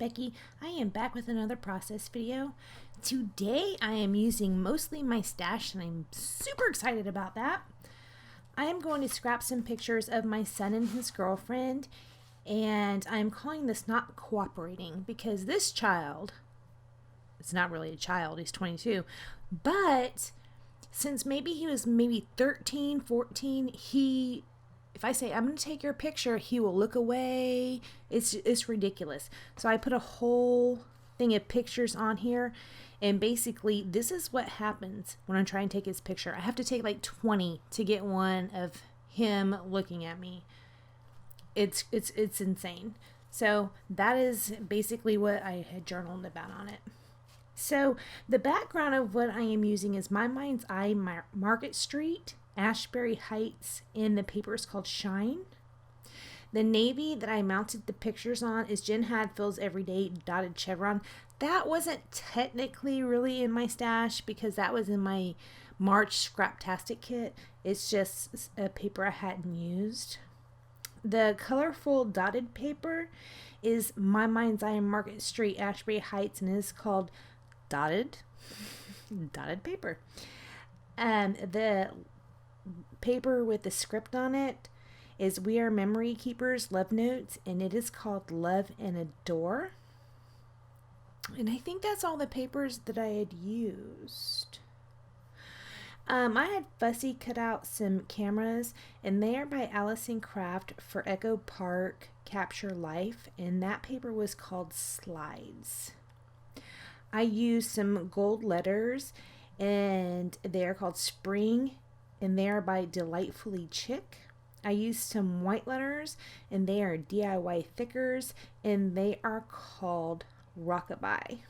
Becky. I am back with another process video. Today I am using mostly my stash and I'm super excited about that. I am going to scrap some pictures of my son and his girlfriend, and I'm calling this not cooperating because this child, it's not really a child, he's 22, but since he was 13, 14, if I say, I'm going to take your picture, he will look away. It's ridiculous. So I put a whole thing of pictures on here. And basically, this is what happens when I try and take his picture. I have to take like 20 to get one of him looking at me. It's insane. So that is basically what I had journaled about on it. So the background of what I am using is My Mind's Eye Market Street, Ashbury Heights, and the paper is called Shine. The navy that I mounted the pictures on is Jen Hadfield's Everyday Dotted Chevron. That wasn't technically really in my stash because that was in my March Scraptastic kit. It's just a paper I hadn't used. The colorful dotted paper is My Mind's Eye Market Street, Ashbury Heights, and it is called Dotted paper. And the paper with the script on it is We Are Memory Keepers Love Notes, and it is called Love and Adore. And I think that's all the papers that I had used. I had Fussy cut out some cameras, and they are by Allison Craft for Echo Park Capture Life, and that paper was called Slides. I used some gold letters, and they are called Spring, and they are by Delightfully Chick. I used some white letters, and they are DIY Thickers, and they are called Rockabye.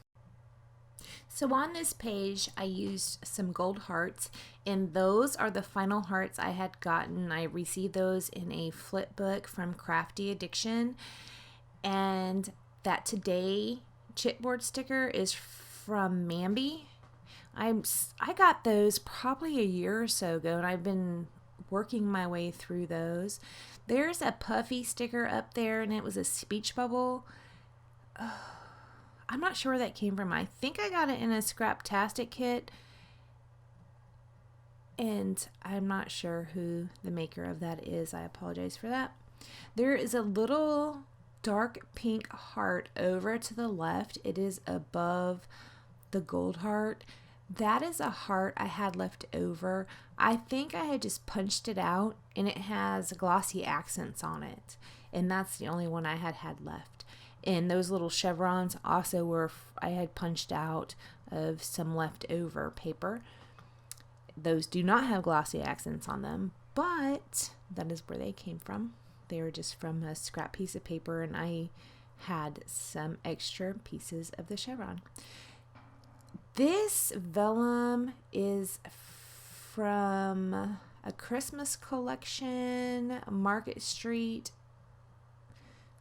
So on this page, I used some gold hearts, and those are the final hearts I had gotten. I received those in a flip book from Crafty Addiction, and that Today chipboard sticker is from Mamby. I got those probably a year or so ago, and I've been working my way through those. There's a puffy sticker up there, and it was a speech bubble. I'm not sure where that came from. I think I got it in a Scraptastic kit, and I'm not sure who the maker of that is. I apologize for that. There is a little dark pink heart over to the left. It is above the gold heart. That is a heart I had left over. I think I had just punched it out, and it has glossy accents on it, and that's the only one I had left. And those little chevrons also were I had punched out of some leftover paper. Those do not have glossy accents on them, but that is where they came from. They were just from a scrap piece of paper, and I had some extra pieces of the chevron. This vellum is from a Christmas collection, Market Street,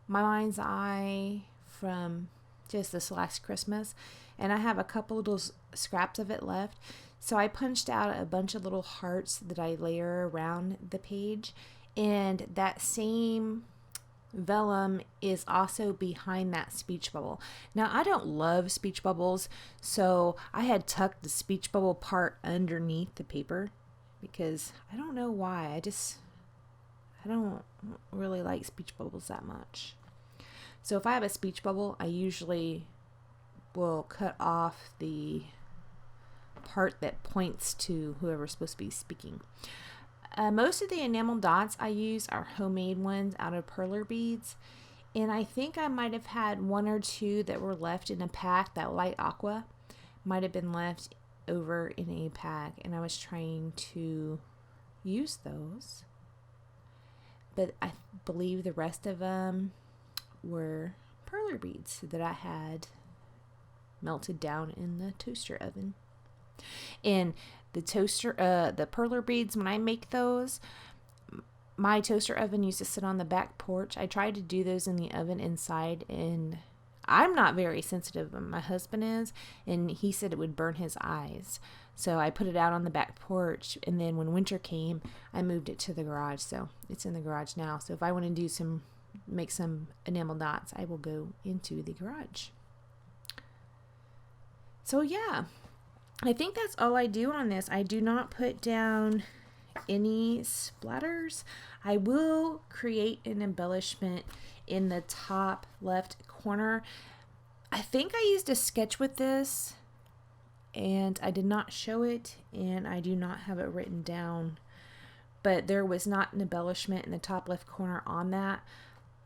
My Mind's Eye from just this last Christmas, and I have a couple little scraps of it left. So I punched out a bunch of little hearts that I layer around the page, and that same vellum is also behind that speech bubble. Now, I don't love speech bubbles, so I had tucked the speech bubble part underneath the paper because I don't know why. I don't really like speech bubbles that much. So if I have a speech bubble, I usually will cut off the part that points to whoever's supposed to be speaking. Most of the enamel dots I use are homemade ones out of perler beads, and I think I might have had one or two that were left in a pack. That light aqua might have been left over in a pack, and I was trying to use those, but I believe the rest of them were perler beads that I had melted down in the toaster oven. And the perler beads, when I make those, my toaster oven used to sit on the back porch. I tried to do those in the oven inside, and I'm not very sensitive, but my husband is, and he said it would burn his eyes. So I put it out on the back porch, and then when winter came, I moved it to the garage. So it's in the garage now. So if I want to do some make some enamel dots, I will go into the garage. So yeah, I think that's all I do on this. I do not put down any splatters. I will create an embellishment in the top left corner. I think I used a sketch with this and I did not show it, and I do not have it written down, but there was not an embellishment in the top left corner on that,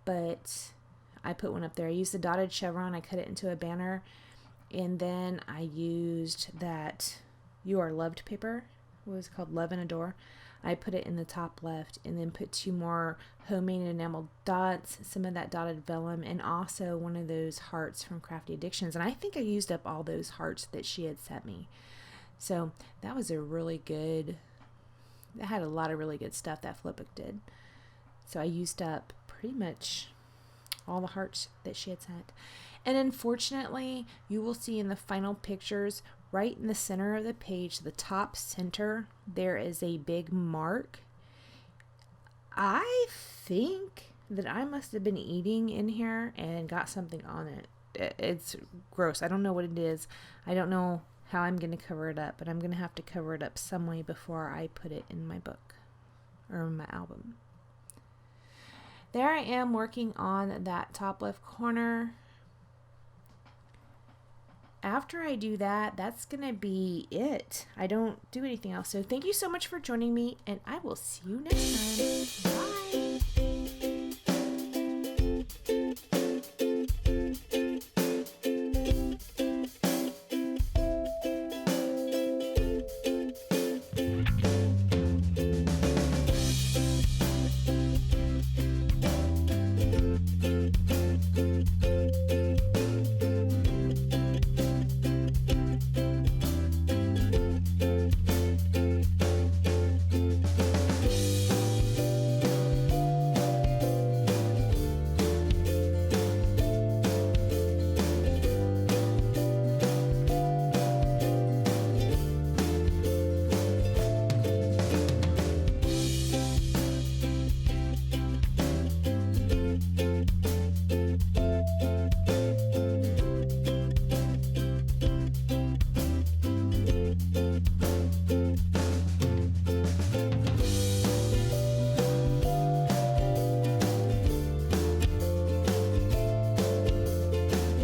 but I put one up there. I used the dotted chevron, I cut it into a banner, and then I used that You Are Loved paper. What was it called? Love and Adore. I put it in the top left, and then put 2 more homemade enamel dots, some of that dotted vellum, and also one of those hearts from Crafty Addictions. And I think I used up all those hearts that she had sent me. So that was a really good, it had a lot of really good stuff, that flipbook did. So I used up pretty much all the hearts that she had sent. And unfortunately, you will see in the final pictures, right in the center of the page, the top center, there is a big mark. I think that I must have been eating in here and got something on it. It's gross. I don't know what it is. I don't know how I'm going to cover it up, but I'm going to have to cover it up some way before I put it in my book or in my album. There I am working on that top left corner. After I do that, that's going to be it. I don't do anything else. So thank you so much for joining me, and I will see you next time. Bye.